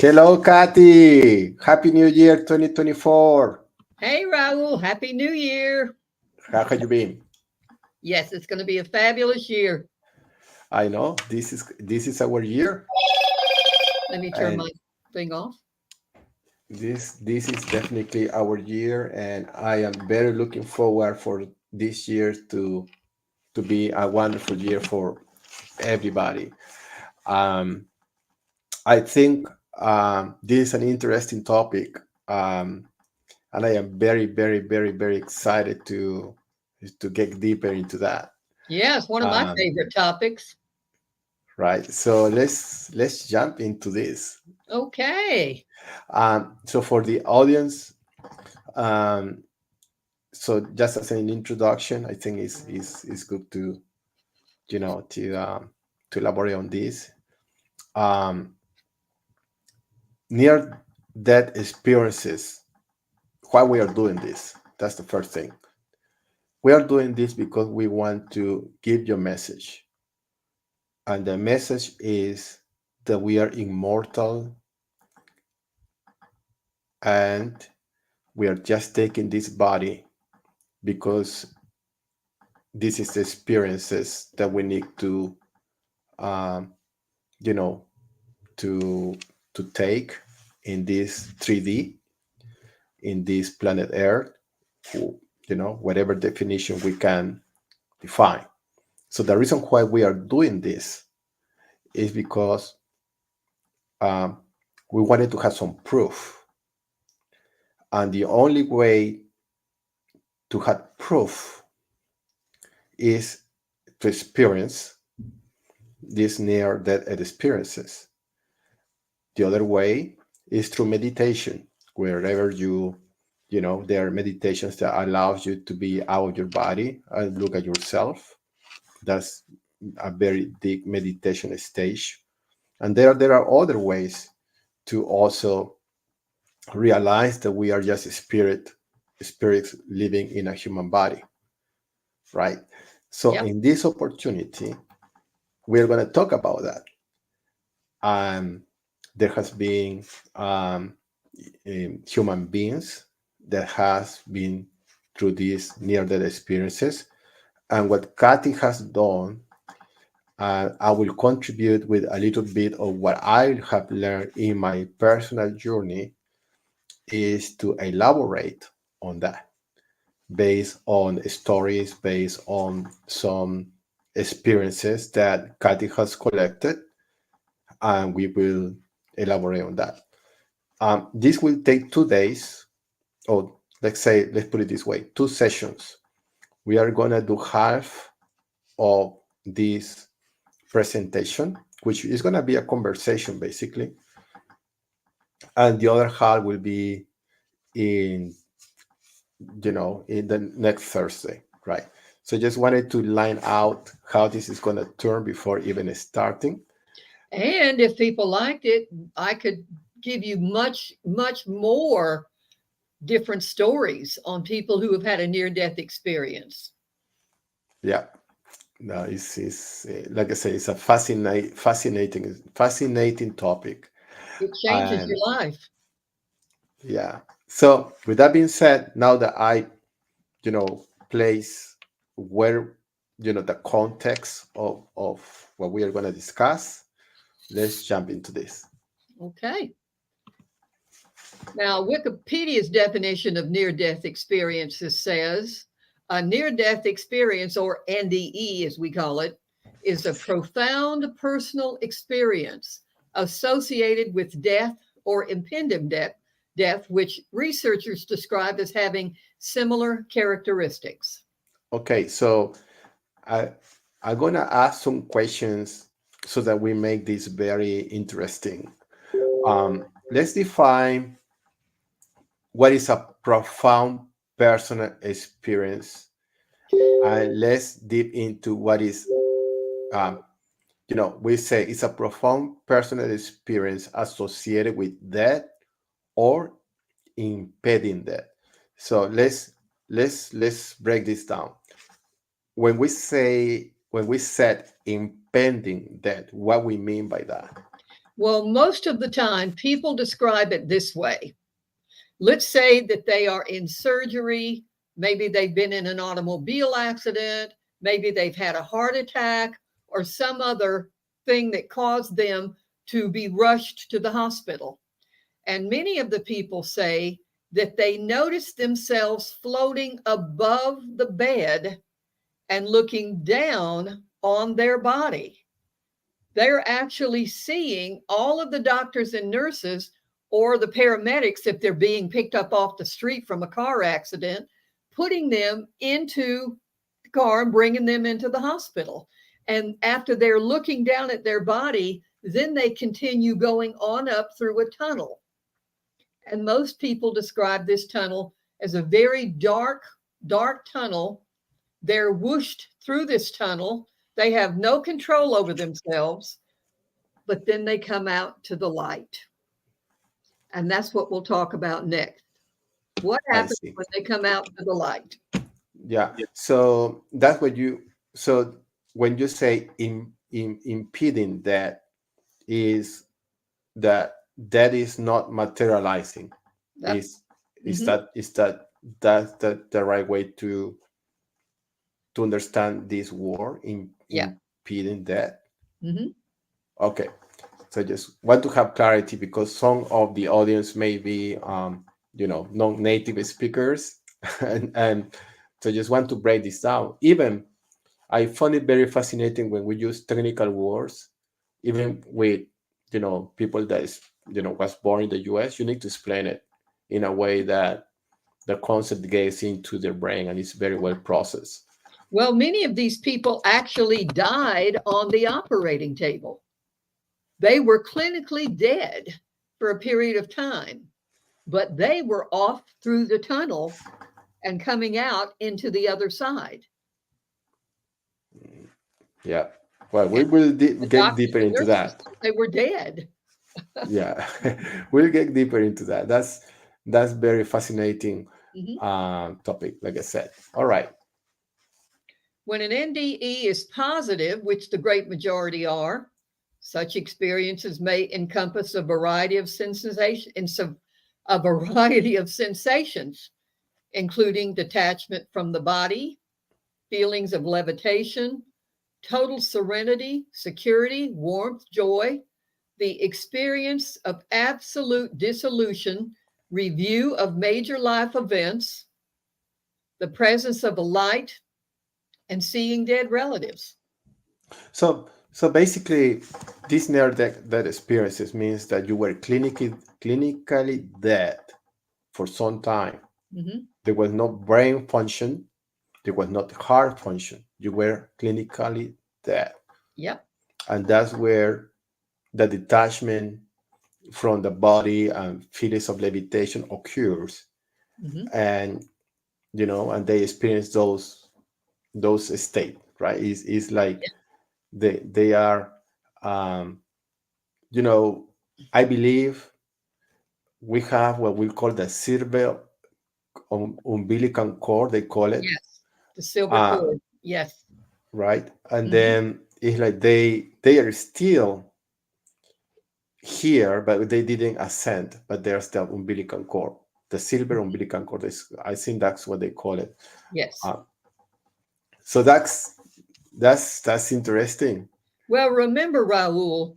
Hello, Kathy. Happy New Year 2024. Hey, Raul, Happy New Year. How have you been? Yes, it's going to be a fabulous year. I know this is our year, Let me turn and my thing off. this is definitely our year, and I am very looking forward for this year to be a wonderful year for everybody. Um, I think this is an interesting topic, um, and I am very, very, very, very excited to get deeper into that. Yeah, it's one of my Um, favorite topics. right. So let's jump into this. Okay. So for the audience, um, so just as an introduction, I think is good to to elaborate on this. Um, Near death experiences. Why we are doing this? That's the first thing. We are doing this because we want to give you a message, and the message is that we are immortal and we are just taking this body because this is the experiences that we need to um, you know to take in this 3D, in this planet earth, whatever definition we can define. So the reason why we are doing this is because um, we wanted to have some proof, and the only way to have proof is to experience these near death experiences. The other way is through meditation, wherever there are meditations that allows you to be out of your body and look at yourself. That's a very deep meditation stage. And there are other ways to also realize that we are just spirits living in a human body, right? So Yep. in this opportunity, we're going to talk about that. Um, there has been human beings that has been through these near-death experiences, and what Kathy has done, I will contribute with a little bit of what I have learned in my personal journey, is to elaborate on that based on stories, based on some experiences that Kathy has collected, and we will elaborate on that. This will take 2 days, or let's put it this way, 2 sessions. We are going to do half of this presentation, which is going to be a conversation basically, and the other half will be in in the next Thursday, right? So just wanted to line out how this is going to turn before even starting. And if people liked it, I could give you much, much more different stories on people who have had a near death experience. Yeah, no, it's like I say, it's a fascinating topic. It changes And your life. yeah, so with that being said, now that I place where the context of what we are going to discuss, let's jump into this. Okay. Now, Wikipedia's definition of near death experiences says a near death experience, or NDE as we call it, is a profound personal experience associated with death or impending death, which researchers describe as having similar characteristics. Okay, so I I'm gonna ask some questions so that we make this very interesting. Let's define what is a profound personal experience, and let's deep into what is um, we say it's a profound personal experience associated with death or impeding death. So let's break this down. When we said impending death, what we mean by that? Well, most of the time, people describe it this way. Let's say that they are in surgery. Maybe they've been in an automobile accident. Maybe they've had a heart attack or some other thing that caused them to be rushed to the hospital. And many of the people say that they notice themselves floating above the bed and looking down on their body. They're actually seeing all of the doctors and nurses or the paramedics, if they're being picked up off the street from a car accident, putting them into the car and bringing them into the hospital. And after they're looking down at their body, then they continue going on up through a tunnel. And most people describe this tunnel as a very dark, dark tunnel. They're whooshed through this tunnel. They have no control over themselves, but then they come out to the light. And that's what we'll talk about next. What I happens see. when they come out to the light? Yeah. So that's what you. So when you say impeding, that is that is not materializing. That, Is mhm, that the right way to understand this word yeah. impeding that? Hmm. Okay. So I just want to have clarity because some of the audience may be, non-native speakers, and so I just want to break this down. Even I find it very fascinating when we use technical words, even with, people that is, was born in the U.S. You need to explain it in a way that the concept gets into their brain and it's very well processed. Well, many of these people actually died on the operating table. They were clinically dead for a period of time, but they were off through the tunnel and coming out into the other side. Yeah. Well, we And will the get doctors deeper and into nurses that. thought they were dead. Yeah, we'll get deeper into that. That's very fascinating Mhm. topic, like I said. All right. When an NDE is positive, which the great majority are, such experiences may encompass a variety of a variety of sensations, including detachment from the body, feelings of levitation, total serenity, security, warmth, joy, the experience of absolute dissolution, review of major life events, the presence of a light, and seeing dead relatives. So basically, this near-death experiences means that you were clinically dead for some time. Mhm. There was no brain function. There was not heart function. You were clinically dead, Yep. and that's where the detachment from the body and feelings of levitation occurs, Mhm. and and they experience those state, right? Is like they are, um you know I believe we have what we call the silver umbilical cord, they call it, Yes. The silver uh cord. Yes. right, and Mhm. then it's like they are still here, but they didn't ascend, but there's the umbilical cord, the silver umbilical cord is, I think that's what they call it. Yes. uh, so that's interesting. Well, remember, Raul,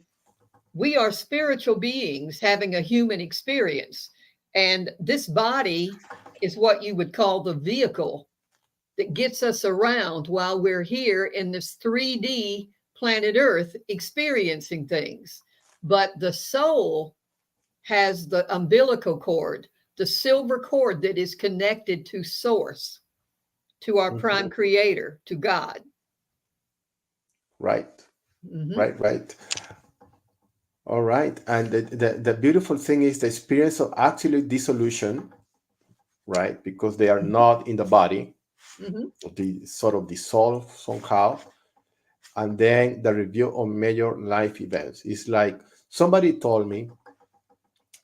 we are spiritual beings having a human experience. And this body is what you would call the vehicle that gets us around while we're here in this 3D planet Earth experiencing things. But the soul has the umbilical cord, the silver cord that is connected to source, to our Mhm. prime creator, to God. Right, Hmm. right. All right. And the beautiful thing is the experience of absolute dissolution, right? Because they are not in the body, Hmm. they sort of dissolve somehow. And then the review of major life events. It's like somebody told me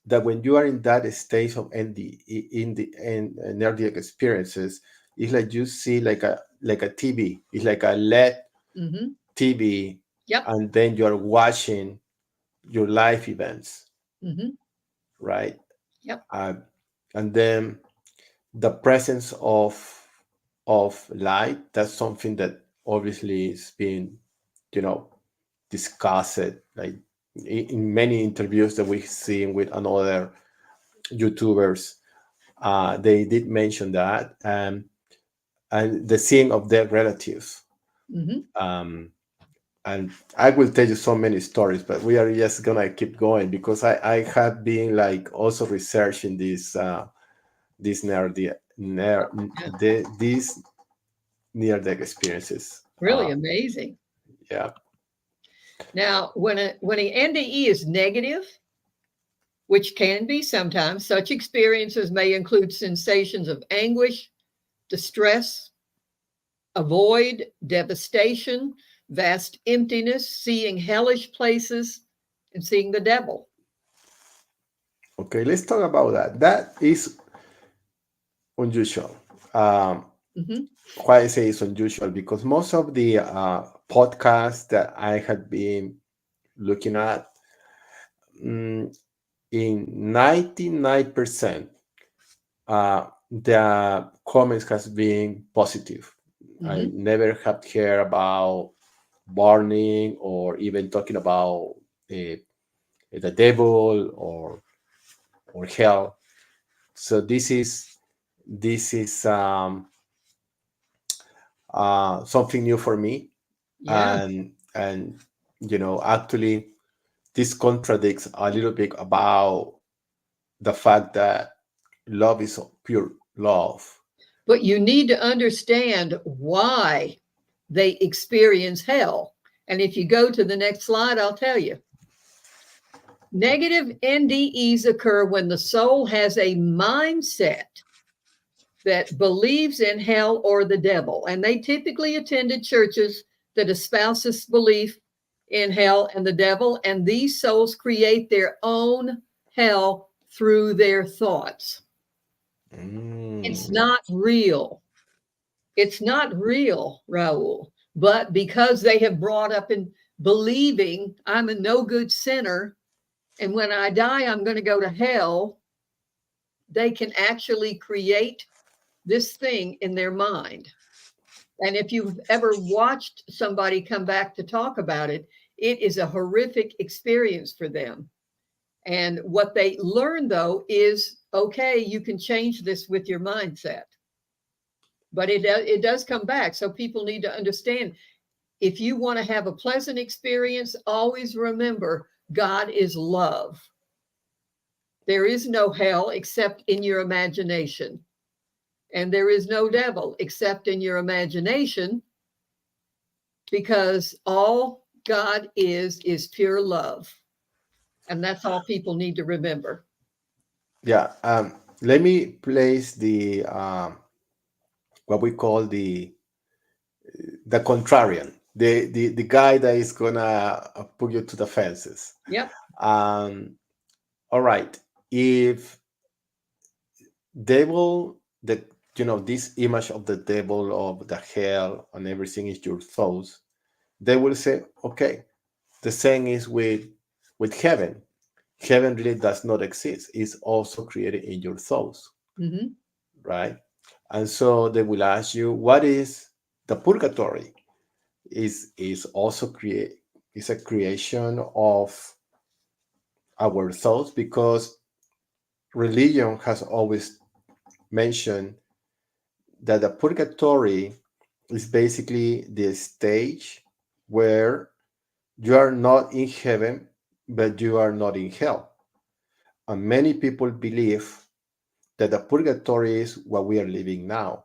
that when you are in that stage of near death experiences, it's like you see like a TV. It's like a LED Hmm. TV, Yep. and then you are watching your life events, Hmm. right? Yep. uh, and then the presence of light, that's something that obviously is being, you know, discussed, like in many interviews that we've seen with another YouTubers. They did mention that, and the seeing of their relatives. Hmm. Um, and I will tell you so many stories, but we are just gonna keep going because I have been like also researching this Oh, yeah. these near death experiences. Really amazing. Yeah. Now, when an NDE is negative, which can be sometimes, such experiences may include sensations of anguish, distress, avoid, devastation, vast emptiness, seeing hellish places, and seeing the devil. Okay, let's talk about that. That is unusual. Um, Hmm. why I say it's unusual because most of the podcasts that I had been looking at, mm, in 99%, the comments has been positive. I Hmm. never have heard about warning or even talking about uh, the devil or hell. So this is something new for me, Yeah. and actually this contradicts a little bit about the fact that love is pure love. But you need to understand why they experience hell. And if you go to the next slide, I'll tell you. Negative NDEs occur when the soul has a mindset that believes in hell or the devil. And they typically attended churches that espouse this belief in hell and the devil. And these souls create their own hell through their thoughts. It's Mm. not real. It's not real, Raul. But because they have brought up in believing I'm a no good sinner, and when I die, I'm going to go to hell, they can actually create this thing in their mind. And if you've ever watched somebody come back to talk about it, it is a horrific experience for them. And what they learn, though, is okay, you can change this with your mindset. But it does come back. So people need to understand if you want to have a pleasant experience, always remember God is love. There is no hell except in your imagination. And there is no devil except in your imagination because all God is pure love. And that's all people need to remember. Yeah. Let me place the what we call the contrarian, the guy that is gonna put you to the fences. Yep. Um, all right. If devil, the this image of the devil, of the hell and everything is your thoughts, they will say, okay, the same is with heaven. Heaven really does not exist. It's also created in your thoughts, Hmm. right? And so they will ask you, what is the purgatory? Is also create is a creation of our thoughts, because religion has always mentioned that the purgatory is basically the stage where you are not in heaven, but you are not in hell. And many people believe that the purgatory is what we are living now,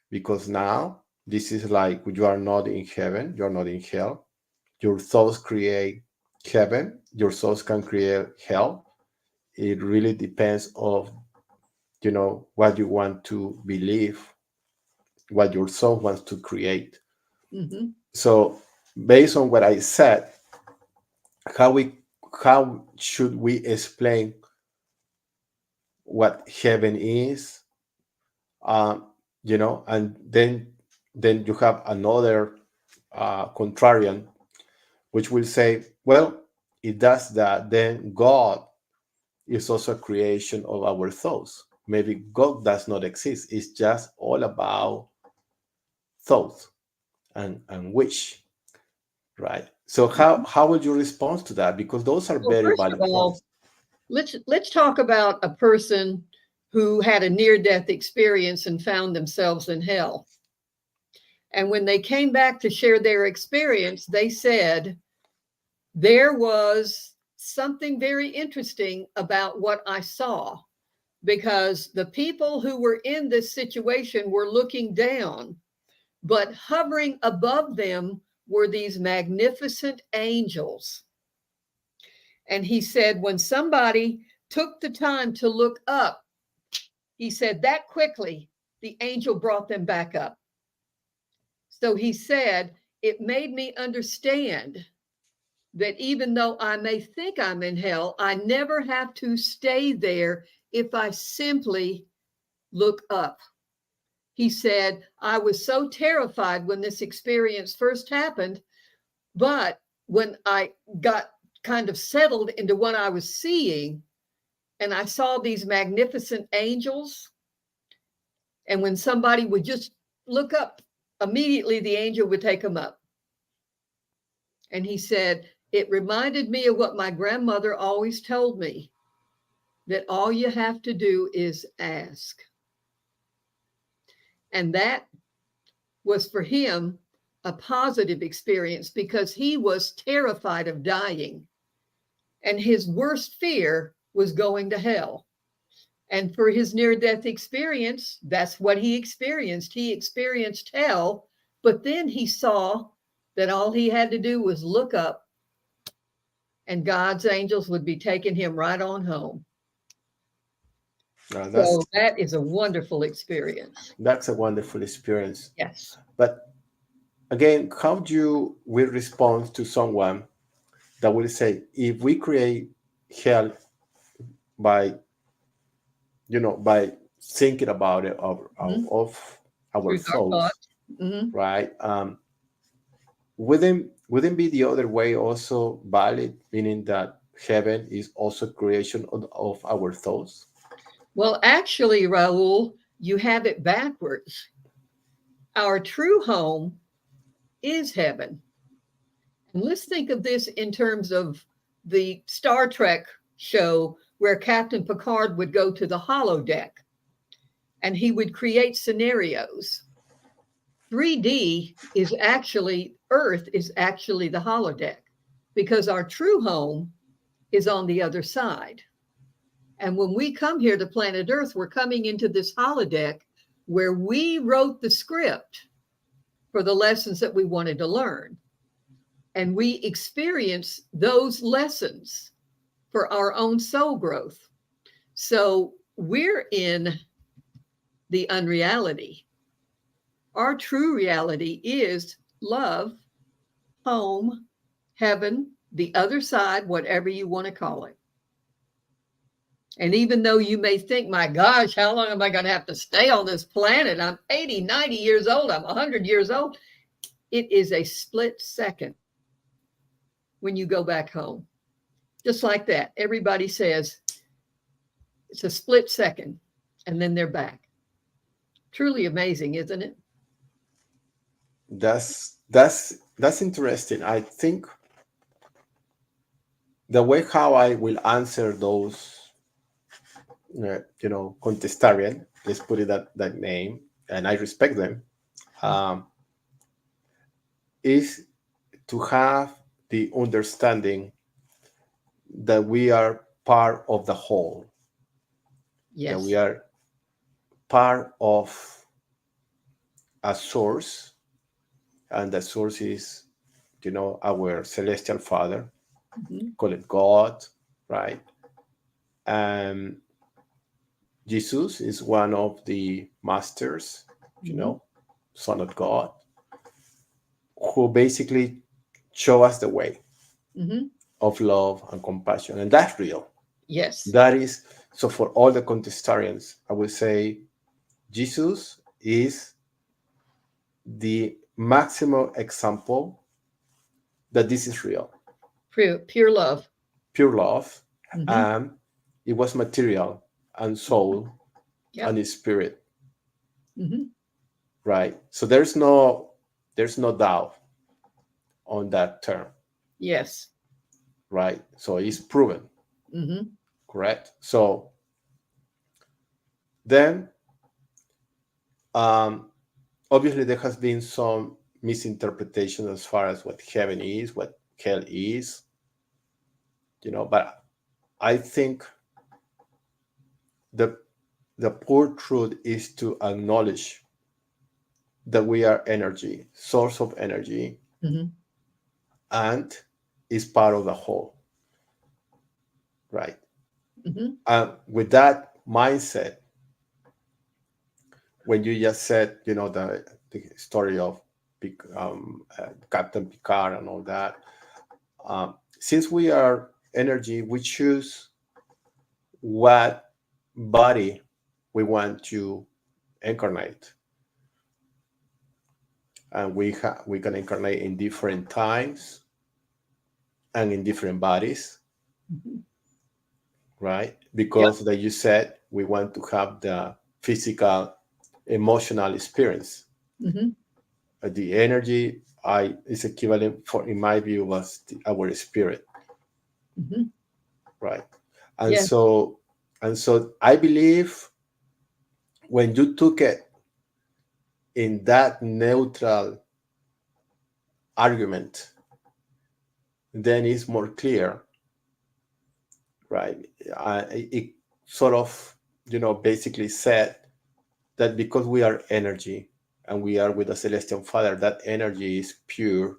because now this is like you are not in heaven, you are not in hell. Your thoughts create heaven, your thoughts can create hell. It really depends of what you want to believe, what your soul wants to create. Hmm. So based on what I said, how we how should we explain what heaven is? um, and then you have another contrarian which will say, well, it does that, then God is also a creation of our thoughts. Maybe God does not exist. It's just all about thought and wish, right? So Mhm. how would you respond to that? Because those are Well, very first of valid all, points. let's talk about a person who had a near-death experience and found themselves in hell. And when they came back to share their experience, they said, there was something very interesting about what I saw because the people who were in this situation were looking down, but hovering above them were these magnificent angels. And he said, when somebody took the time to look up, he said that quickly, the angel brought them back up. So he said, it made me understand that even though I may think I'm in hell, I never have to stay there if I simply look up. He said, I was so terrified when this experience first happened, but when I got kind of settled into what I was seeing, and I saw these magnificent angels, and when somebody would just look up, immediately the angel would take them up. And he said, it reminded me of what my grandmother always told me, that all you have to do is ask. And that was for him a positive experience because he was terrified of dying. And his worst fear was going to hell. And for his near death experience, that's what he experienced. He experienced hell, but then he saw that all he had to do was look up and God's angels would be taking him right on home. That's So that is a wonderful experience. that's a wonderful experience. Yes. But again, how do you will respond to someone that will say, if we create hell by by thinking about it Mm-hmm. of our Through our thoughts, thoughts. Mm-hmm. right? Wouldn't be the other way also valid, meaning that heaven is also creation of our thoughts? Well, actually, Raul, you have it backwards. Our true home is heaven. And let's think of this in terms of the Star Trek show where Captain Picard would go to the holodeck and he would create scenarios. 3D is actually, Earth is actually the holodeck because our true home is on the other side. And when we come here to planet Earth, we're coming into this holodeck where we wrote the script for the lessons that we wanted to learn. And we experience those lessons for our own soul growth. So we're in the unreality. Our true reality is love, home, heaven, the other side, whatever you want to call it. And even though you may think, my gosh, how long am I going to have to stay on this planet? I'm 80, 90 years old. I'm 100 years old. It is a split second when you go back home. Just like that. Everybody says it's a split second and then they're back. Truly amazing, isn't it? That's interesting. I think the way how I will answer those, contestarian, let's put it that name, and I respect them, um, is to have the understanding that we are part of the whole, that we Yes. are part of a source, and the source is, our celestial Father, Mhm. call it God, right? And Jesus is one of the masters, you Mhm. know, Son of God, who basically show us the way Mhm. of love and compassion. And that's real. Yes. That is, so for all the contestarians, I would say Jesus is the maximum example that this is real. Pure love. pure love, Mm-hmm. and it was material and soul Yep. and spirit, Mm-hmm. right? So there's no doubt on that term, Yes. right? So it's proven, Mm-hmm. correct? So then, um, obviously, there has been some misinterpretation as far as what heaven is, what hell is, but I think the the poor truth is to acknowledge that we are energy, source of energy, Mm-hmm. and is part of the whole, right? Mm-hmm. And with that mindset, when you just said, the story of Captain Picard and all that, since we are energy, we choose what body we want to incarnate, and we can incarnate in different times and in different bodies, Mm-hmm. right? Yep. Because like you said, we want to have the physical, emotional experience. Mm-hmm. The energy I is equivalent for, in my view, was our spirit, Mm-hmm. right? And Yes. so and so I believe when you took it in that neutral argument, then it's more clear, right? It sort of, basically said that because we are energy and we are with the Celestial Father, that energy is pure,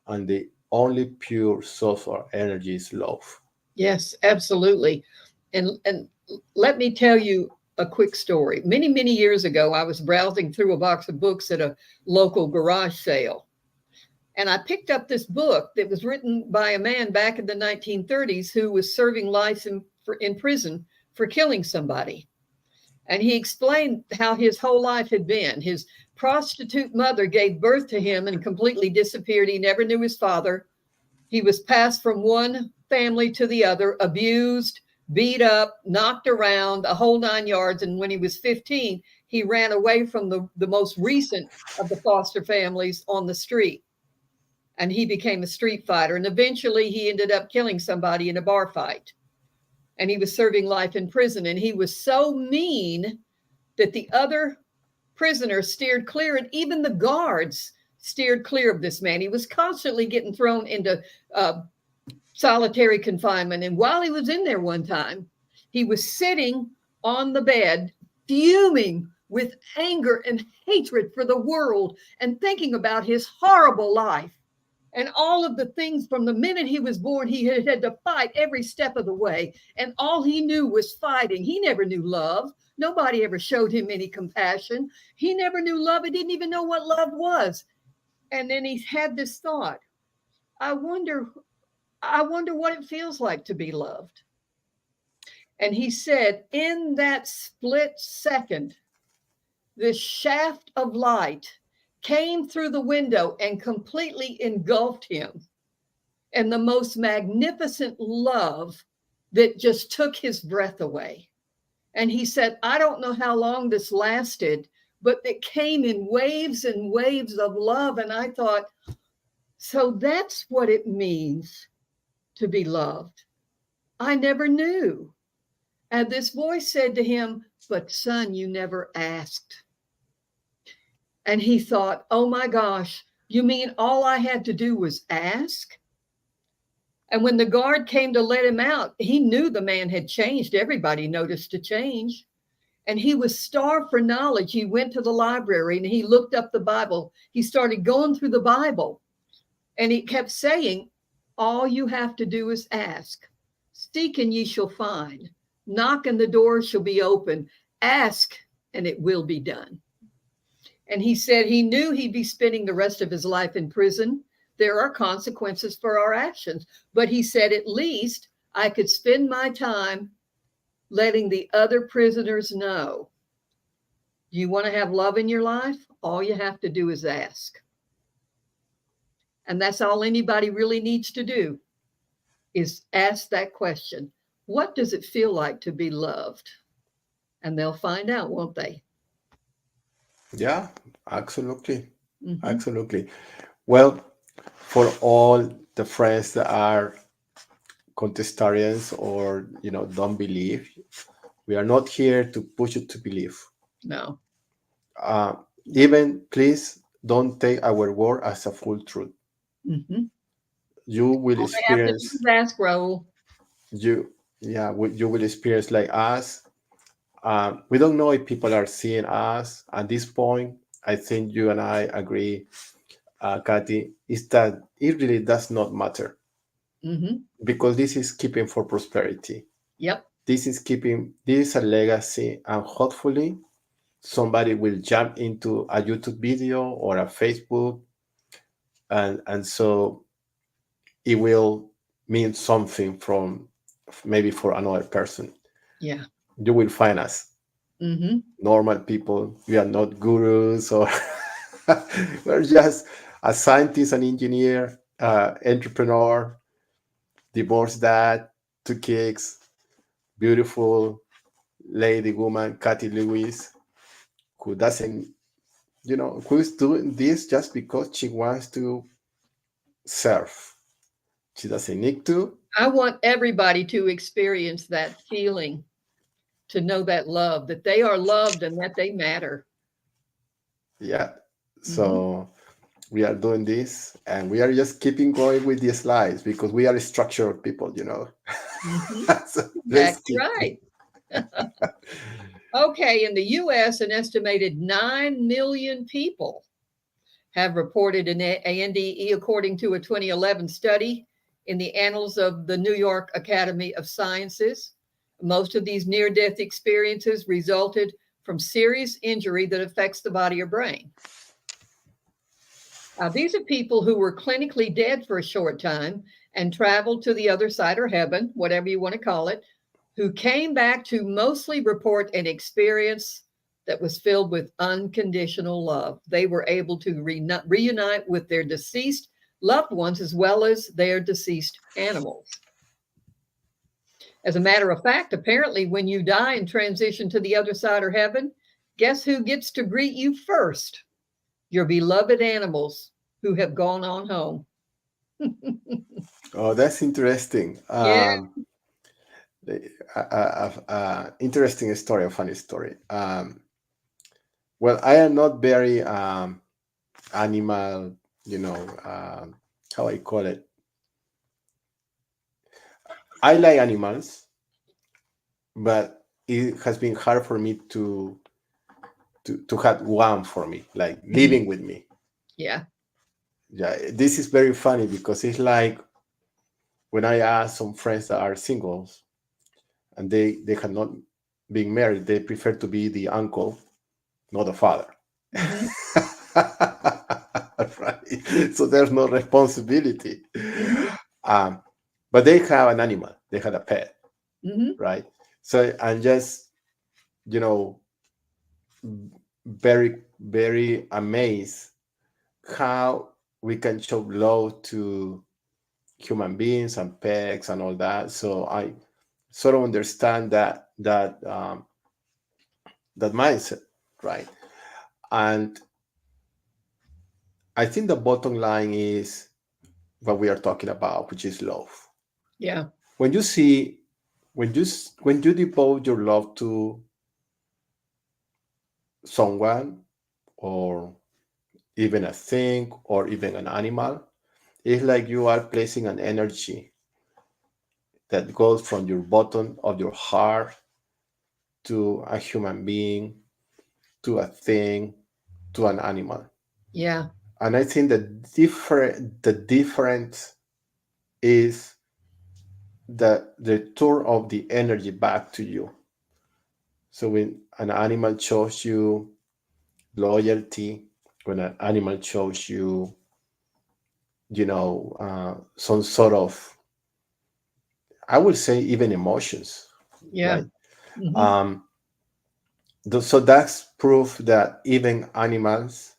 and the only pure source of energy is love. Yes, absolutely. And let me tell you a quick story. Many, many years ago, I was browsing through a box of books at a local garage sale. And I picked up this book that was written by a man back in the 1930s who was serving life in prison for killing somebody. And he explained how his whole life had been. His prostitute mother gave birth to him and completely disappeared. He never knew his father. He was passed from one family to the other, abused, beat up, knocked around, a whole 9 yards. And when he was 15, he ran away from the most recent of the foster families on the street. And he became a street fighter. And eventually he ended up killing somebody in a bar fight. And he was serving life in prison. And he was so mean that the other prisoners steered clear, and even the guards steered clear of this man. He was constantly getting thrown into solitary confinement. And while he was in there one time, he was sitting on the bed, fuming with anger and hatred for the world and thinking about his horrible life and all of the things from the minute he was born. He had to fight every step of the way. And all he knew was fighting. He never knew love. Nobody ever showed him any compassion. He never knew love. He didn't even know what love was. And then he had this thought, I wonder I wonder what it feels like to be loved. And he said, in that split second, this shaft of light came through the window and completely engulfed him. And the most magnificent love that just took his breath away. And he said, I don't know how long this lasted, but it came in waves and waves of love. And I thought, so that's what it means to be loved. I never knew. And this voice said to him, but son, you never asked. And he thought, oh my gosh, you mean all I had to do was ask? And when the guard came to let him out, he knew the man had changed. Everybody noticed a change. And he was starved for knowledge. He went to the library and he looked up the Bible. He started going through the Bible and he kept saying, all you have to do is ask. Seek and ye shall find. Knock and the door shall be open. Ask and it will be done. And he said he knew he'd be spending the rest of his life in prison. There are consequences for our actions. But he said, at least I could spend my time letting the other prisoners know. Do you want to have love in your life? All you have to do is ask. And that's all anybody really needs to do. is ask that question. What does it feel like to be loved? And they'll find out, won't they? Yeah, absolutely. Hmm. Absolutely. Well, for all the friends that are contestarians or don't believe, we are not here to push you to believe. No. Uh, Even please don't take our word as a full truth. Hmm. You will All they have to do experience is ask, Raul. you yeah you will experience like us. We don't know if people are seeing us at this point. I think you and I agree, Kathy, is that it really does not matter Hmm. because this is keeping for prosperity. Yep. This is a legacy, and hopefully somebody will jump into a YouTube video or a Facebook, and so it will mean something from maybe for another person. Yeah. You will find us Hmm. normal people. We are not gurus or we're just a scientist, an engineer, entrepreneur, divorced dad, two kids, beautiful lady woman, Kathy Lewis, who doesn't, who is doing this just because she wants to serve. She doesn't need to. I want everybody to experience that feeling, to know that love, that they are loved and that they matter. Yeah. Hmm. So we are doing this and we are just keeping going with the slides because we are structured people. Hmm. So let's That's keep. right. Okay, in the US, an estimated 9 million people have reported an ANDE, according to a 2011 study in the Annals of the New York Academy of Sciences. Most of these near death experiences resulted from serious injury that affects the body or brain. These are people who were clinically dead for a short time and traveled to the other side or heaven, whatever you want to call it, who came back to mostly report an experience that was filled with unconditional love. They were able to reunite with their deceased loved ones as well as their deceased animals. As a matter of fact, apparently, when you die and transition to the other side or heaven, guess who gets to greet you first? Your beloved animals who have gone on home. Oh, that's interesting. Yeah. Interesting story, a funny story. Well, I am not very animal, how I call it. I like animals, but it has been hard for me to have one for me, like Mhm. living with me. Yeah. Yeah, this is very funny because it's like when I ask some friends that are singles and they have not been married, they prefer to be the uncle, not the father. Hmm. Right? So there's no responsibility. Hmm. Um, but they have an animal, they had a pet, Hmm. right? So I'm just, you know, very, very amazed how we can show love to human beings and pets and all that. So I sort of understand that mindset, right? And I think the bottom line is what we are talking about, which is love. Yeah. When you see, when you devote your love to someone or even a thing or even an animal, it's like you are placing an energy that goes from your bottom of your heart to a human being, to a thing, to an animal. Yeah. And I think the difference is the turn of the energy back to you. So when an animal shows you loyalty, when an animal shows you, some sort of, I would say even emotions, Yeah. right? Hmm. Um, so that's proof that even animals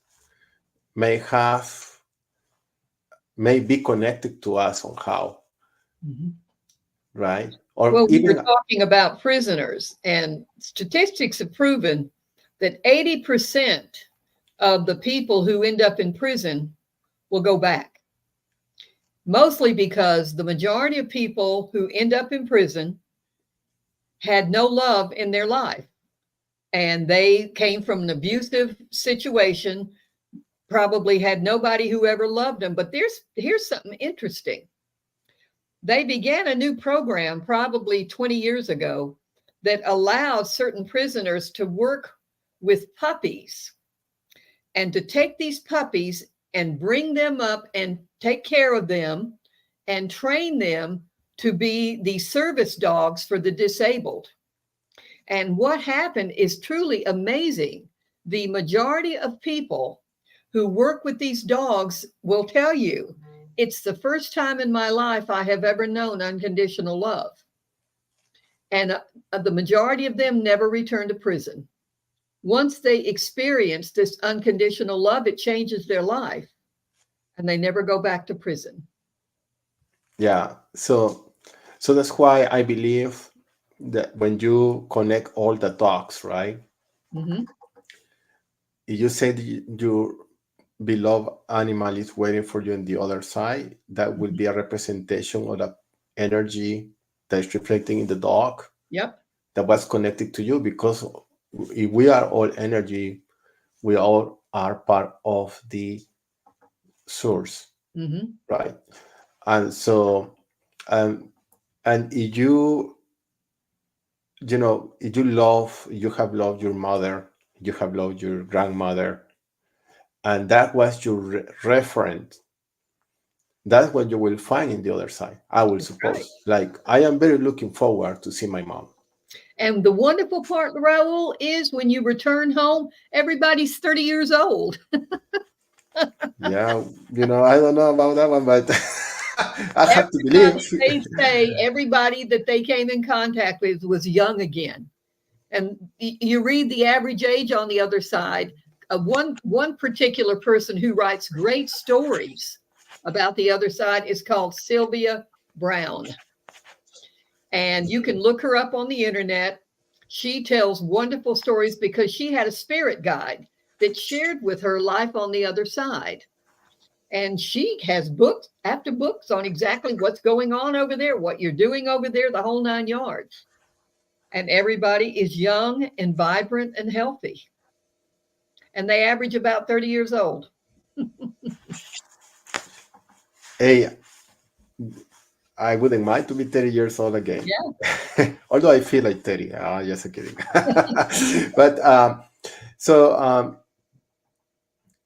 may have, may be connected to us somehow. Hmm. right? Or Well, we were even, talking about prisoners, and statistics have proven that 80% of the people who end up in prison will go back, mostly because the majority of people who end up in prison had no love in their life. And they came from an abusive situation, probably had nobody who ever loved them. But here's something interesting. They began a new program probably 20 years ago that allowed certain prisoners to work with puppies and to take these puppies and bring them up and take care of them and train them to be the service dogs for the disabled. And what happened is truly amazing. The majority of people who work with these dogs will tell you it's the first time in my life I have ever known unconditional love. And the majority of them never return to prison. Once they experience this unconditional love, it changes their life and they never go back to prison. yeah. So that's why I believe that when you connect all the dots, right? Mm-hmm. You said your beloved animal is waiting for you on the other side. That will Mm-hmm. be a representation of the energy that is reflecting in the dog Yep. that was connected to you, because if we are all energy, we all are part of the source, Mm-hmm. right? And so, um, and if you, if you love, you have loved your mother, you have loved your grandmother, and that was your reference, that's what you will find in the other side, I will That's right. suppose. Like, I am very looking forward to see my mom. And the wonderful part, Raul, is when you return home, everybody's 30 years old. Yeah, I don't know about that one, but I have to believe. Everybody, they say everybody that they came in contact with was young again. And you read the average age on the other side. One particular person who writes great stories about the other side is called Sylvia Brown. And you can look her up on the internet. She tells wonderful stories because she had a spirit guide that shared with her life on the other side. And she has books after books on exactly what's going on over there, what you're doing over there, the whole nine yards. And everybody is young and vibrant and healthy. And they average about 30 years old. Hey, I wouldn't mind to be 30 years old again. Yeah. Although I feel like 30. Just kidding. But so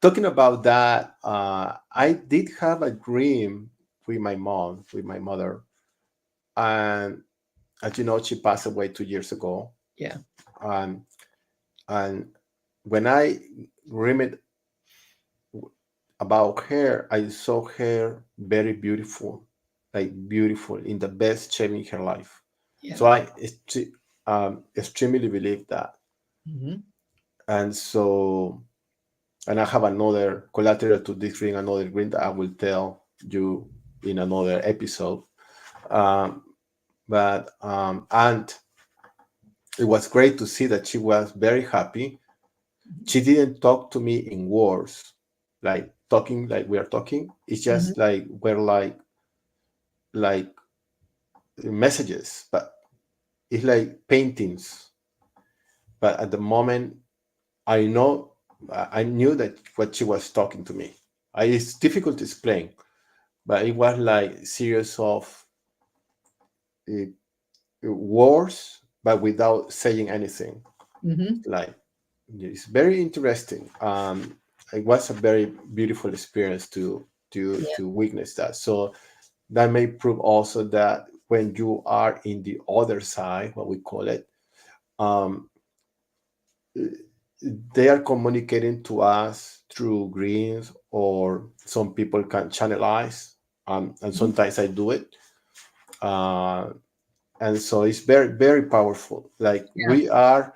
talking about that, I did have a dream with my mom, with my mother. And as you know, she passed away 2 years ago. Yeah. Um, and when I dreamed about her, I saw her very beautiful, like beautiful, in the best shape in her life. Yeah. So I extremely believe that. Mm-hmm. And so, and I have another collateral to this ring, another ring that I will tell you in another episode. Um, and it was great to see that she was very happy. She didn't talk to me in words, like talking like we are talking. It's Mm-hmm. just like we're like messages, but it's like paintings. But at the moment, I knew that what she was talking to me. It's difficult to explain, but it was like series of uh, words, but without saying anything. Mm-hmm. Like, it's very interesting. It was a very beautiful experience Yeah. to witness that. So that may prove also that when you are in the other side, what we call it, um, they are communicating to us through greens, or some people can channelize, and Mm-hmm. sometimes I do it. Uh, and so it's very, very powerful. Like, Yeah. we are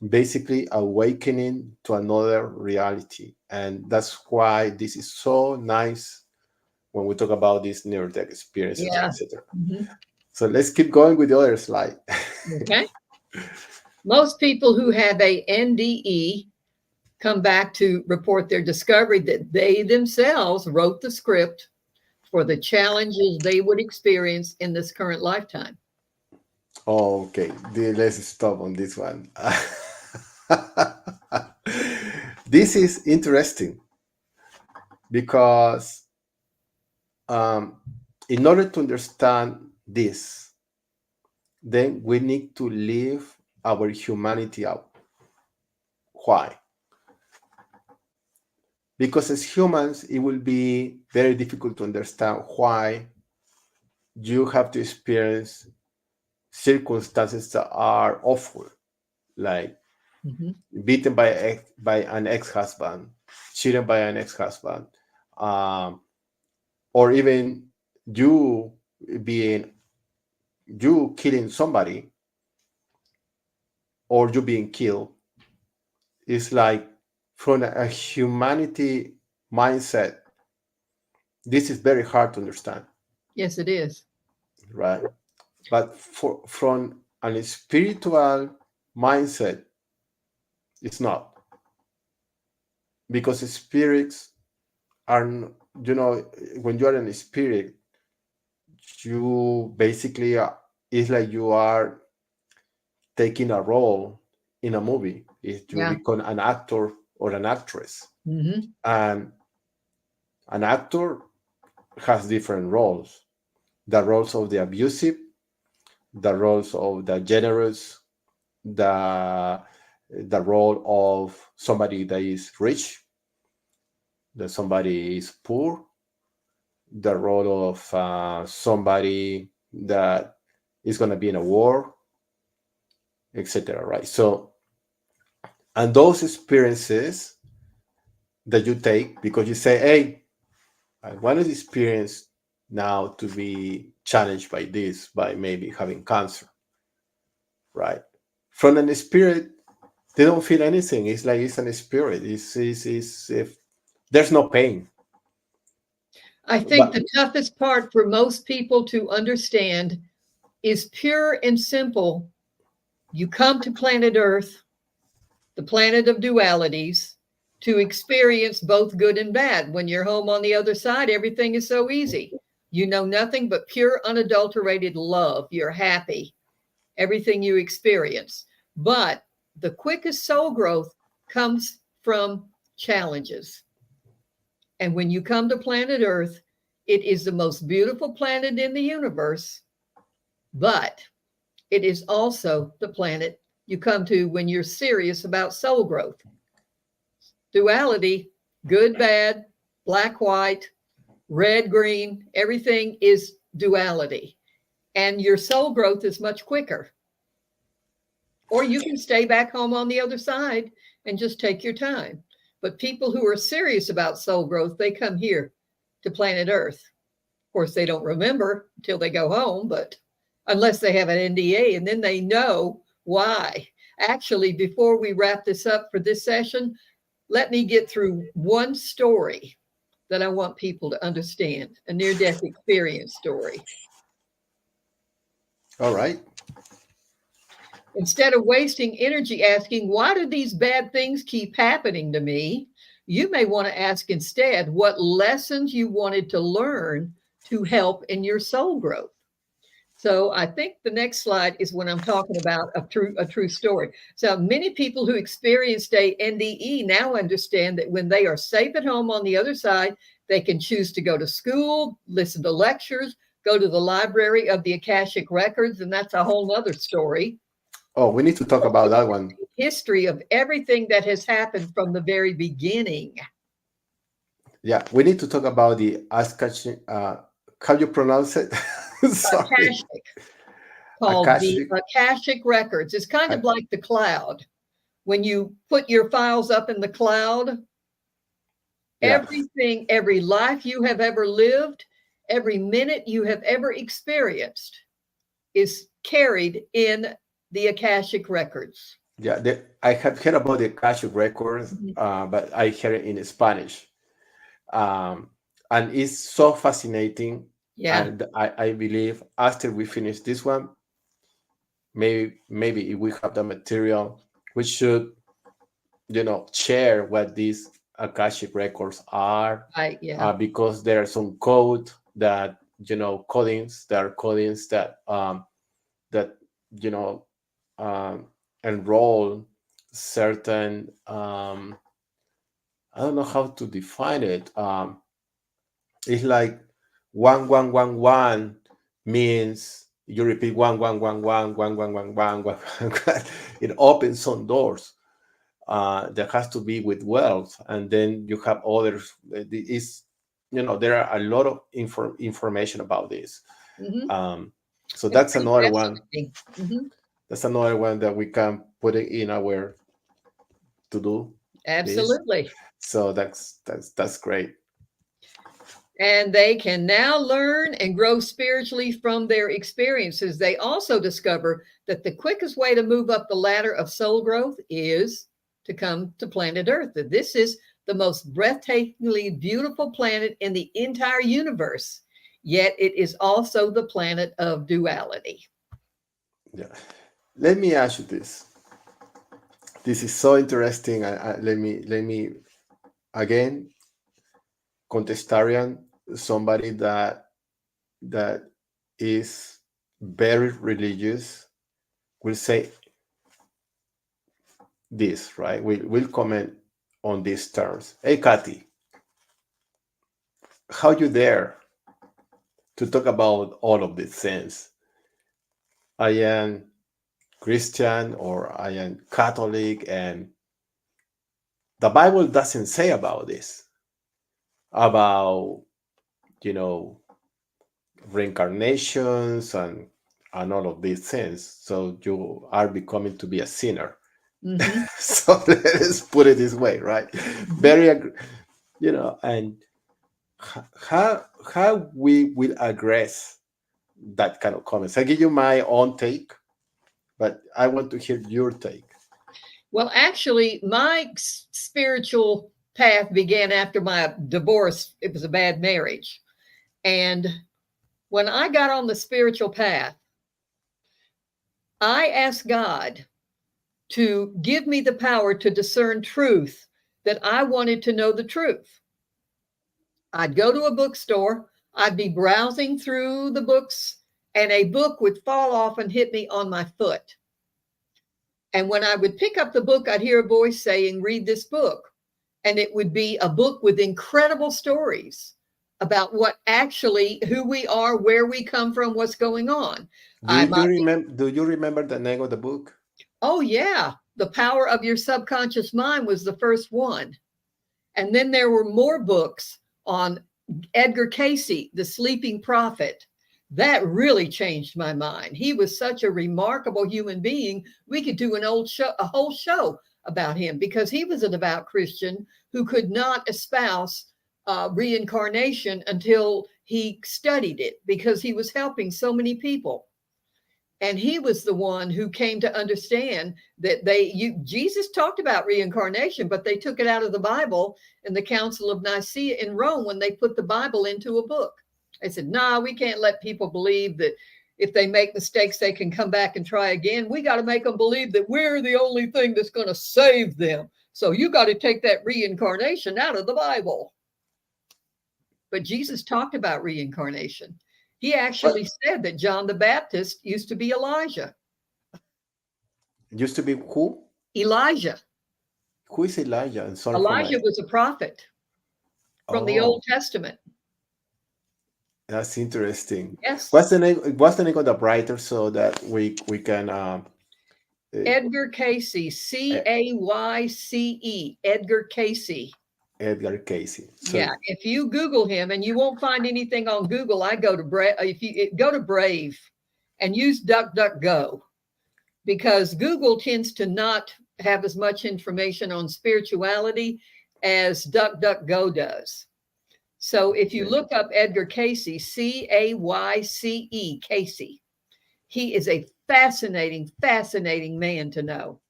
basically awakening to another reality. And that's why this is so nice when we talk about these near death experiences, Yeah. etc. Mm-hmm. So let's keep going with the other slide. Okay. Most people who have a NDE come back to report their discovery that they themselves wrote the script for the challenges they would experience in this current lifetime. Okay, let's stop on this one. This is interesting because in order to understand this, then we need to leave our humanity out. Why? Because as humans, it will be very difficult to understand why you have to experience circumstances that are awful, like Mhm. beaten by an ex-husband, cheated by an ex-husband, um, or even you being you killing somebody or you being killed. Is like from a humanity mindset. This is very hard to understand, Yes, it is. right? But from a spiritual mindset, it's not, because spirits are, when you are in a spirit, you basically it's like you are taking a role in a movie. If you Yeah. become an actor or an actress, Hmm. and an actor has different roles: the roles of the abusive, the roles of the generous, the the role of somebody that is rich, that somebody is poor, the role of somebody that is going to be in a war, etc. Right? So, and those experiences that you take because you say, "Hey, I want to experience now to be challenged by this, by maybe having cancer," right? From an spirit, they don't feel anything. It's like it's an spirit. It's if there's no pain. I think But the toughest part for most people to understand is pure and simple. You come to planet Earth, the planet of dualities, to experience both good and bad. When you're home on the other side, everything is so easy. You know nothing but pure, unadulterated love. You're happy, everything you experience. But the quickest soul growth comes from challenges. And when you come to planet Earth, it is the most beautiful planet in the universe, but it is also the planet you come to when you're serious about soul growth. Duality, good, bad, black, white, red, green, everything is duality. And your soul growth is much quicker. Or you can stay back home on the other side and just take your time. But people who are serious about soul growth, they come here to planet Earth. Of course, they don't remember until they go home, but unless they have an NDA, and then they know why. Actually, before we wrap this up for this session, let me get through one story that I want people to understand, a near death experience story. all right, Instead of wasting energy asking, why do these bad things keep happening to me? You may want to ask instead what lessons you wanted to learn to help in your soul growth. So I think the next slide is when I'm talking about a true story. So many people who experienced a NDE now understand that when they are safe at home on the other side, they can choose to go to school, listen to lectures, go to the library of the Akashic records, and that's a whole nother story. oh, we need to talk about that one. History of everything that has happened from the very beginning. Yeah, we need to talk about the Akashi. How you pronounce it? Sorry, Akashic, called the Akashic. Akashic records. It's kind Uh, of like the cloud. When you put your files up in the cloud, yeah, everything, every life you have ever lived, every minute you have ever experienced is carried in the Akashic records. yeah. I have heard about the Akashic records, Mhm. but I heard it in Spanish, and it's so fascinating. Yeah. And I believe after we finish this one, maybe if we have the material, we should, share what these akashic records are, Yeah. because there are some code that, codings, there are codings that you know um, enroll certain, I don't know how to define it. It's like 1111 means you repeat 1111 it opens some doors. There has to be with wealth, and then you have others. Is there are a lot of information about this. Hmm. Um, so It's that's pretty another one. fascinating. Hmm. That's another one that we can put it in our to do list. Absolutely. So that's great. And they can now learn and grow spiritually from their experiences. They also discover that the quickest way to move up the ladder of soul growth is to come to planet Earth. That this is the most breathtakingly beautiful planet in the entire universe, yet it is also the planet of duality. Yeah. Let me ask you this. This is so interesting. Let me again, contestarian, somebody that is very religious, will say this, right? Will comment on these terms. Hey, Kathy, how you dare to talk about all of these things? I am Christian or I am Catholic, and the Bible doesn't say about this, about you know reincarnations and all of these things. So you are becoming to be a sinner. Hmm. So let's put it this way, right? Hmm. Very, and how we will address that kind of comments. I give you my own take, but I want to hear your take. Well, actually, my spiritual path began after my divorce. It was a bad marriage. And when I got on the spiritual path, I asked God to give me the power to discern truth, that I wanted to know the truth. I'd go to a bookstore, I'd be browsing through the books, and a book would fall off and hit me on my foot. And when I would pick up the book, I'd hear a voice saying, "Read this book." And it would be a book with incredible stories about what actually, who we are, where we come from, what's going on. Do I you might, remember? Do you remember the name of the book? oh, yeah, The Power of Your Subconscious Mind was the first one. And then there were more books on Edgar Casey, the sleeping prophet. That really changed my mind. He was such a remarkable human being. We could do a whole show about him, because he was a devout Christian who could not espouse reincarnation until he studied it, because he was helping so many people. And he was the one who came to understand that Jesus talked about reincarnation, but they took it out of the Bible in the Council of Nicaea in Rome when they put the Bible into a book. They said, "Nah, we can't let people believe that if they make mistakes they can come back and try again. We got to make them believe that we're the only thing that's going to save them. So you got to take that reincarnation out of the Bible." But Jesus talked about reincarnation. He actually What said that John the Baptist used to be Elijah. used to be who? Elijah. Who is Elijah? And sorry for my. Elijah was a prophet from the Oh, Old Testament. that's interesting. Yes. What's the name? What's the name of the writer so that we can uh, Edgar Casey, Cayce, Edgar Casey. Edgar Casey. Yeah, So if you Google him, and you won't find anything on Google, I go to Brave. If you go to Brave and use DuckDuckGo, because Google tends to not have as much information on spirituality as DuckDuckGo does. So if you okay, look up Edgar Casey, Cayce, Casey, he is a fascinating, fascinating man to know.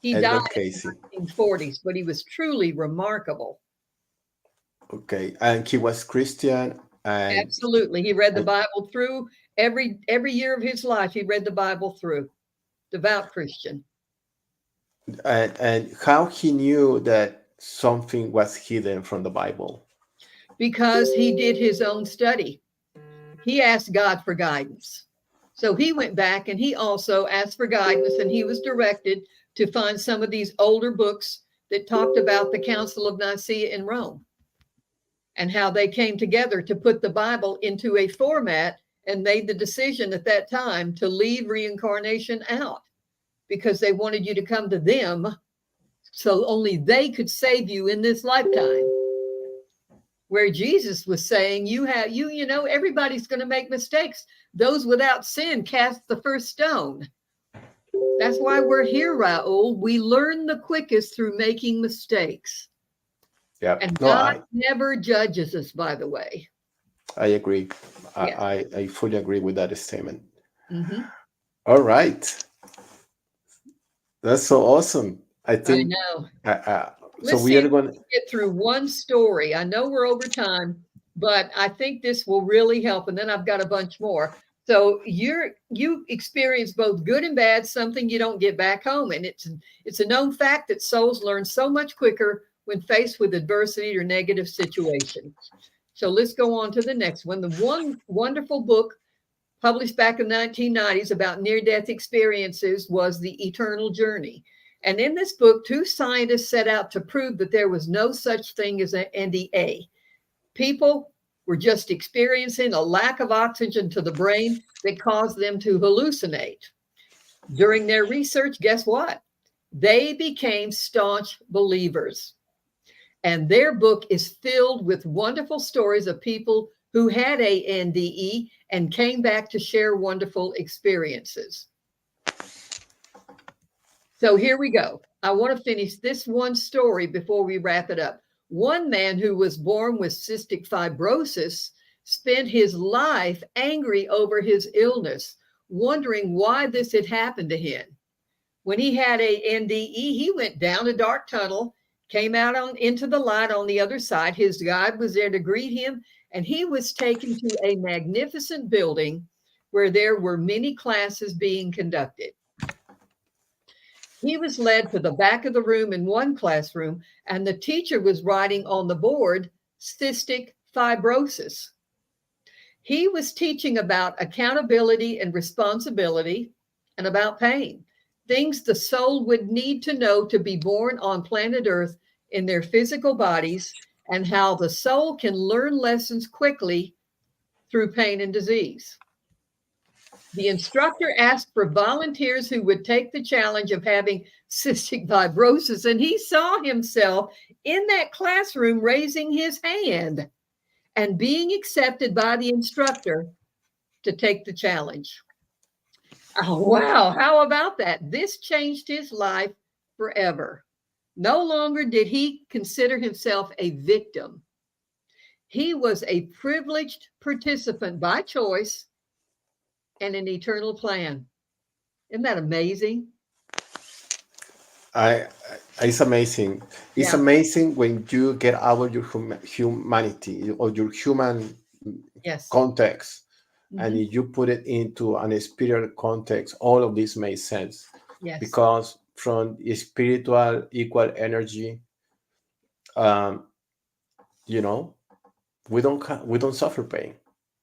He died Edgar in the Casey. 1940s, but he was truly remarkable. Okay, and he was Christian. and Absolutely. He read the and Bible through every year of his life. He read the Bible through. Devout Christian. and how he knew that something was hidden from the Bible. Because he did his own study. He asked God for guidance. So he went back and he also asked for guidance, and he was directed to find some of these older books that talked about the Council of Nicaea in Rome and how they came together to put the Bible into a format, and made the decision at that time to leave reincarnation out because they wanted you to come to them so only they could save you in this lifetime. Where Jesus was saying, everybody's going to make mistakes. Those without sin cast the first stone. That's why we're here, Raul. We learn the quickest through making mistakes. Yeah, And no, God never judges us, by the way. I agree. Yeah. I fully agree with that statement. Mm-hmm. All right, that's so awesome. I I think know. so. Let's We see are if we going. can get through one story. I know we're over time, but I think this will really help. And then I've got a bunch more. So you experience both good and bad, something you don't get back home. And it's a known fact that souls learn so much quicker when faced with adversity or negative situations. So let's go on to the next one. The one wonderful book published back in the 1990s about near-death experiences was The Eternal Journey. And in this book, two scientists set out to prove that there was no such thing as an NDA. People were just experiencing a lack of oxygen to the brain that caused them to hallucinate. During their research, guess what? They became staunch believers. And their book is filled with wonderful stories of people who had a NDE and came back to share wonderful experiences. So here we go. I want to finish this one story before we wrap it up. One man who was born with cystic fibrosis spent his life angry over his illness, wondering why this had happened to him. When he had a NDE, he went down a dark tunnel, came out into the light on the other side. His guide was there to greet him, and he was taken to a magnificent building where there were many classes being conducted. He was led to the back of the room in one classroom, and the teacher was writing on the board cystic fibrosis. He was teaching about accountability and responsibility and about pain, things the soul would need to know to be born on planet Earth in their physical bodies, and how the soul can learn lessons quickly through pain and disease. The instructor asked for volunteers who would take the challenge of having cystic fibrosis, and he saw himself in that classroom raising his hand and being accepted by the instructor to take the challenge. Oh, wow. How about that? This changed his life forever. No longer did he consider himself a victim. He was a privileged participant by choice and an eternal plan. Isn't that amazing? I, it's amazing. It's Yeah. amazing when you get out of your humanity or your human Yes. context, and Hmm. if you put it into an spiritual context, all of this makes sense Yes. because from spiritual equal energy, um, you know, we don't suffer pain.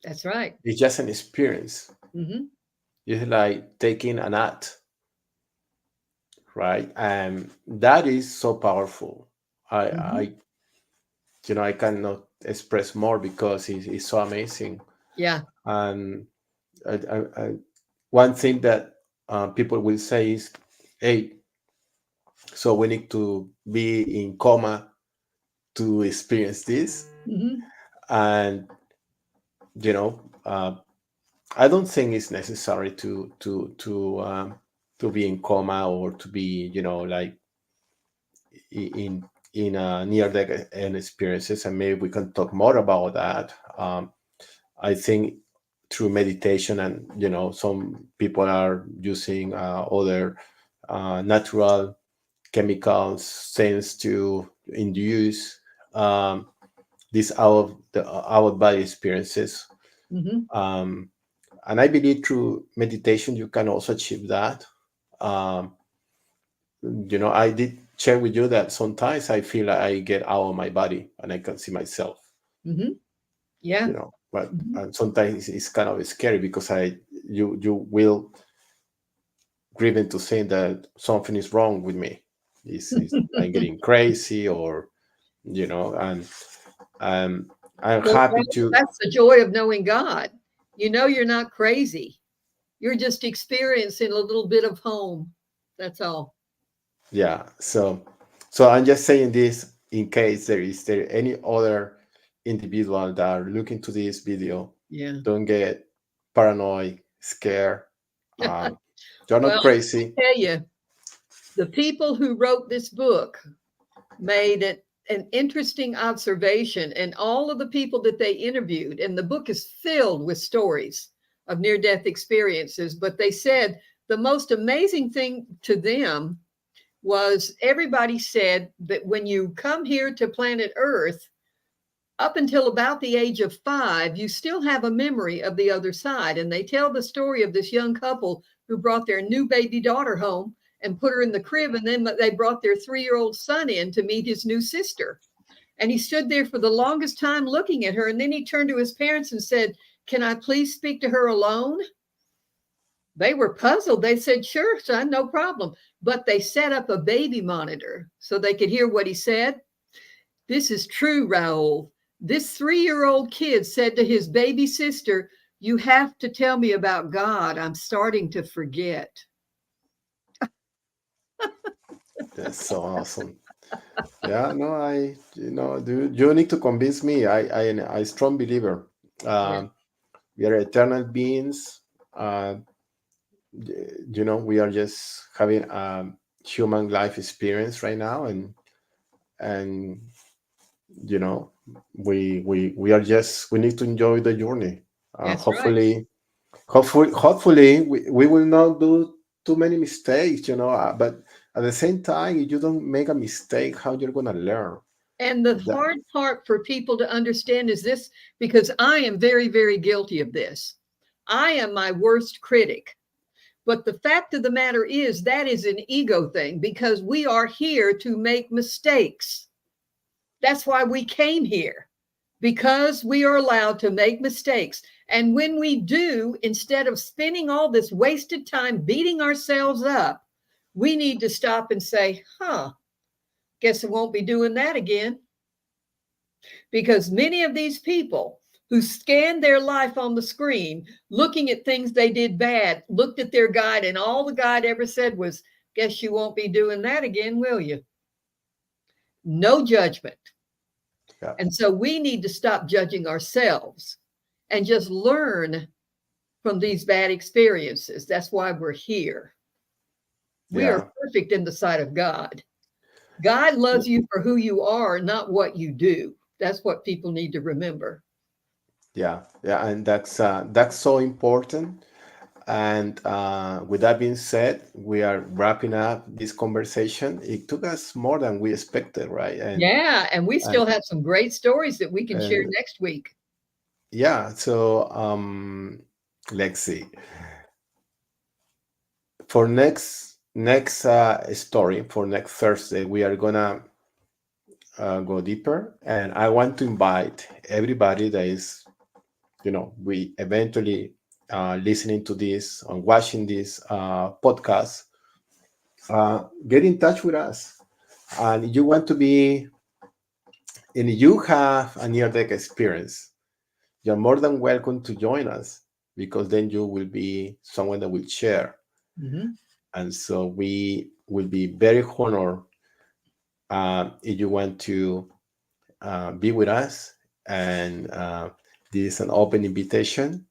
That's right. It's just an experience. Hmm. It's like taking an act, right? And that is so powerful. Hmm. I cannot express more because it's so amazing. Yeah. And one thing that people will say is, "Hey, so we need to be in coma to experience this." Hmm. And you know, I don't think it's necessary to be in coma or to be, like in near death experiences. And maybe we can talk more about that. I think through meditation, and some people are using other natural chemicals things to induce um, these out of body experiences. Hmm. Um, and I believe through meditation you can also achieve that. Um, I did share with you that sometimes I feel like I get out of my body and I can see myself. Hmm. Yeah. But Hmm. and sometimes it's kind of scary because you will driven to saying that something is wrong with me. Is I'm getting crazy, or and um, I'm Well, happy to. that's the joy of knowing God. You know, you're not crazy. You're just experiencing a little bit of home. That's all. Yeah. So I'm just saying this in case there any other individual that are looking to this video, Yeah. don't get paranoid, scared. Um, you're Well, not crazy. I tell you, the people who wrote this book made it an interesting observation, and all of the people that they interviewed, and the book is filled with stories of near death experiences. But they said the most amazing thing to them was everybody said that when you come here to planet Earth, up until about the age of 5, you still have a memory of the other side. And they tell the story of this young couple who brought their new baby daughter home and put her in the crib. And then they brought their 3-year-old son in to meet his new sister. And he stood there for the longest time looking at her. And then he turned to his parents and said, "Can I please speak to her alone?" They were puzzled. They said, "Sure, son, no problem." But they set up a baby monitor so they could hear what he said. This is true, Raoul. This 3-year-old kid said to his baby sister, "You have to tell me about God. I'm starting to forget." That's so awesome. Yeah, no, dude, you need to convince me. I strong believer. Yeah, Um, we are eternal beings. Uh, we are just having a human life experience right now, and you know, we are just we need to enjoy the journey. that's right. Hopefully, we will not do too many mistakes. But at the same time, if you don't make a mistake, how you're gonna learn? And the That, hard part for people to understand is this, because I am very, very guilty of this. I am my worst critic. But the fact of the matter is, that is an ego thing because we are here to make mistakes. That's why we came here, because we are allowed to make mistakes. And when we do, instead of spending all this wasted time beating ourselves up, we need to stop and say, guess I won't be doing that again. Because many of these people who scanned their life on the screen, looking at things they did bad, looked at their guide, and all the guide ever said was, "Guess you won't be doing that again, will you?" No judgment. yeah, And so we need to stop judging ourselves and just learn from these bad experiences. That's why we're here. We are yeah, perfect in the sight of God. God yeah, loves you for who you are, not what you do. That's what people need to remember. yeah, and that's so important. And with that being said, we are wrapping up this conversation. It took us more than we expected, right? Yeah, and we And still have some great stories that we can share and next week. yeah, so let's see. For next story for next Thursday, we are gonna go deeper, and I want to invite everybody that is, we eventually listening to this and watching this podcast, get in touch with us. And you want to be, and you have a near death experience, you're more than welcome to join us, because then you will be someone that will share. Mhm. And so we will be very honored if you want to be with us. And this is an open invitation.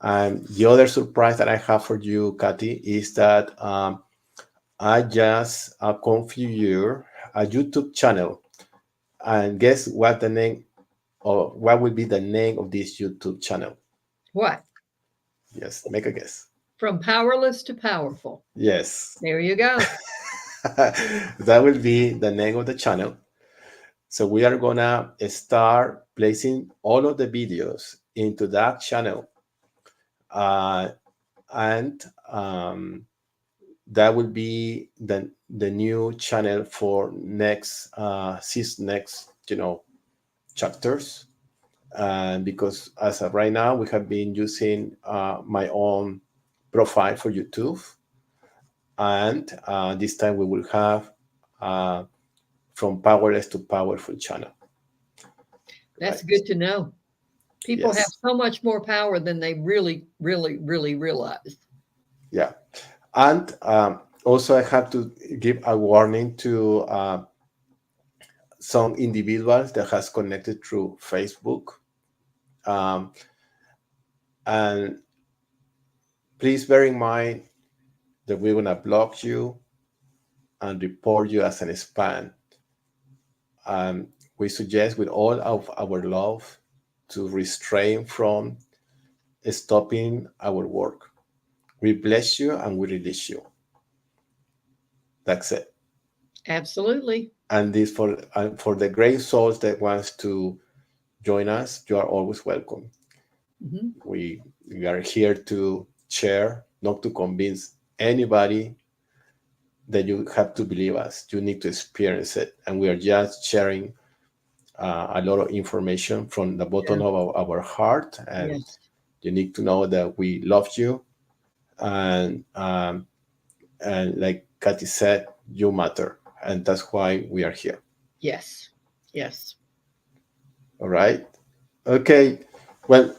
And the other surprise that I have for you, Kathy, is that I just configured a YouTube channel. And guess what the name, or what will be the name of this YouTube channel? What? Yes, make a guess. From powerless to powerful. Yes. There you go. That will be the name of the channel. So we are gonna start placing all of the videos into that channel, uh, and that will be the new channel for next chapters. And because as of right now, we have been using my own profile for YouTube, and this time we will have uh, from powerless to powerful channel, That's right? good to know. People have Yes, so much more power than they really, really, really realize. yeah. And also, I have to give a warning to some individuals that has connected through Facebook. Um, and please bear in mind that we're gonna block you and report you as an spam. Um, we suggest with all of our love to restrain from stopping our work. We bless you and we release you. That's it. Absolutely. And this for the great souls that wants to join us, you are always welcome. Mhm. We are here to share, not to convince anybody that you have to believe us. You need to experience it, and we are just sharing a lot of information from the bottom Yeah. of our heart, and Yes. you need to know that we love you, and like Kathy said, you matter, and that's why we are here. Yes. Yes. All right. Okay. Well,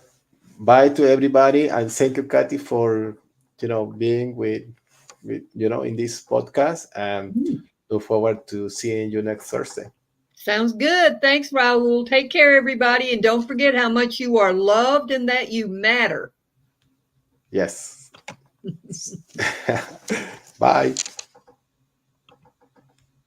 bye to everybody, and thank you, Kathy, for being with in this podcast, and Mm. look forward to seeing you next Thursday. Sounds good. Thanks, Raul. Take care, everybody. And don't forget how much you are loved and that you matter. Yes. Bye.